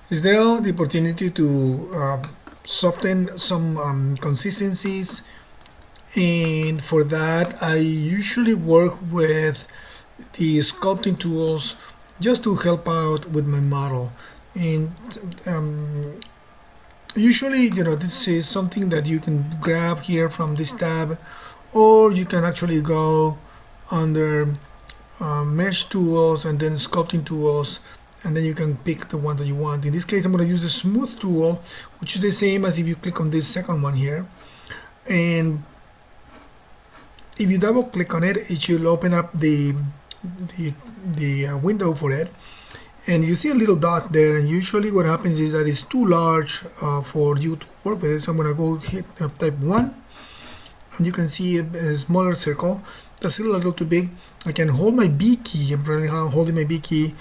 Is there the opportunity to soften some consistencies? And for that, I usually work with the sculpting tools just to help out with my model. And um, usually, this is something that you can grab here from this tab, or you can actually go under mesh tools and then sculpting tools, and then you can pick the one that you want. In this case, I'm going to use the smooth tool, which is the same as if you click on this second one here. And if you double click on it, it should open up the window for it, and you see a little dot there, and usually what happens is that it's too large for you to work with it. So I'm going to go hit type 1, and you can see a smaller circle that's still a little too big. I can hold my B key. I'm right now holding my B key,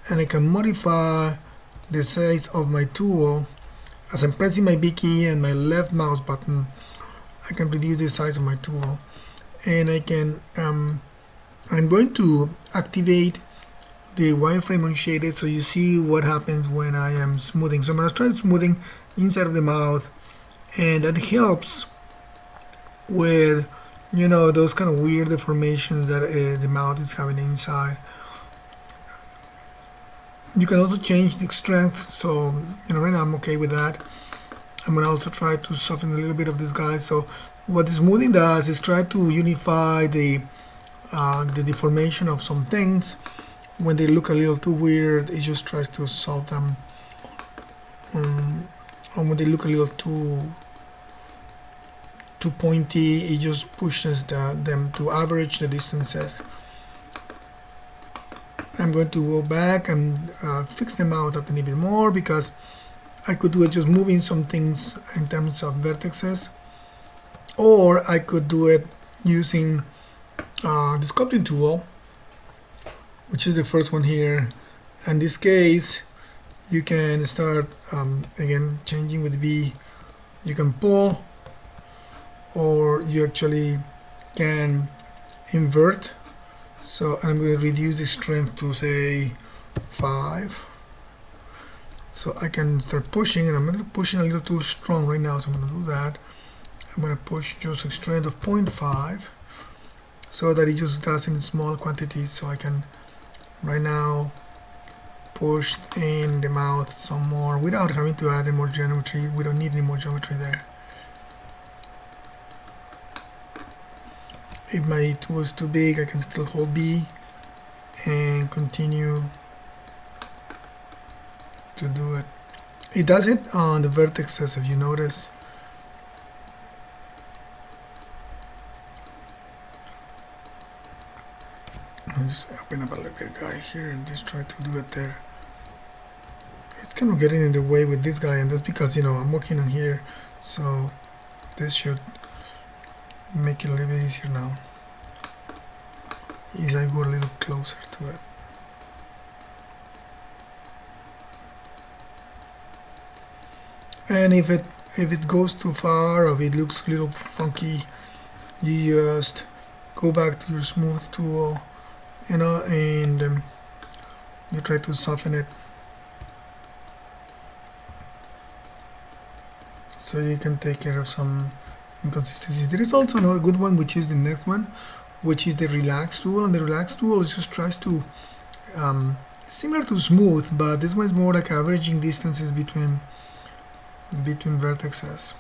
and I can modify the size of my tool as I'm pressing my B key and my left mouse button. I can reduce the size of my tool, and I can I'm going to activate the wireframe unshaded, so you see what happens when I am smoothing. So I'm going to try smoothing inside of the mouth, and that helps with those kind of weird deformations that the mouth is having inside. You can also change the strength, so right now I'm okay with that. I'm going to also try to soften a little bit of this guy. So what the smoothing does is try to unify the deformation of some things. When they look a little too weird, it just tries to solve them. And when they look a little too pointy, it just pushes them to average the distances. I'm going to go back and fix them out a little bit more, because I could do it just moving some things in terms of vertices, or I could do it using the sculpting tool, which is the first one here. In this case, you can start again changing with B. You can pull, or you actually can invert. So I'm going to reduce the strength to say 5. So I can start pushing, and I'm pushing a little too strong right now, so I'm going to do that. I'm going to push just a strength of 0.5, so that it just does in small quantities. So I can right now push in the mouth some more without having to add any more geometry. We don't need any more geometry there. If my tool is too big, I can still hold B and continue to do it. It does it on the vertices, if you notice. I'll just open up a little guy here and just try to do it there. It's kind of getting in the way with this guy, and that's because I'm working on here, so this should make it a little bit easier now. If I go a little closer to it. And if it goes too far, or if it looks a little funky, you just go back to your smooth tool, and you try to soften it, so you can take care of some inconsistencies. There is also another good one, which is the next one, which is the relax tool. And the relax tool just tries to similar to smooth, but this one is more like averaging distances between vertices.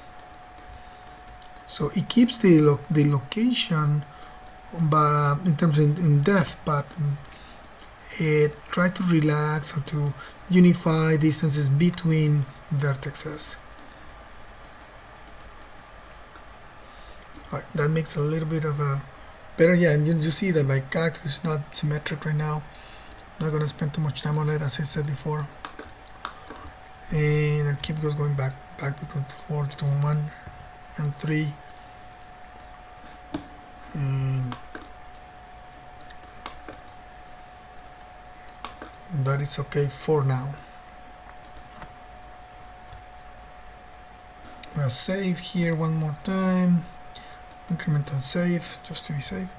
So it keeps the location, but in terms in depth, but it tries to relax or to unify distances between vertices. Right, that makes a little bit of a better. Yeah, and you see that my character is not symmetric right now. I'm not gonna spend too much time on it, as I said before. And I keep going back between 4 to 1 and 3, and that is okay for now. I'm gonna save here one more time, increment and save, just to be safe.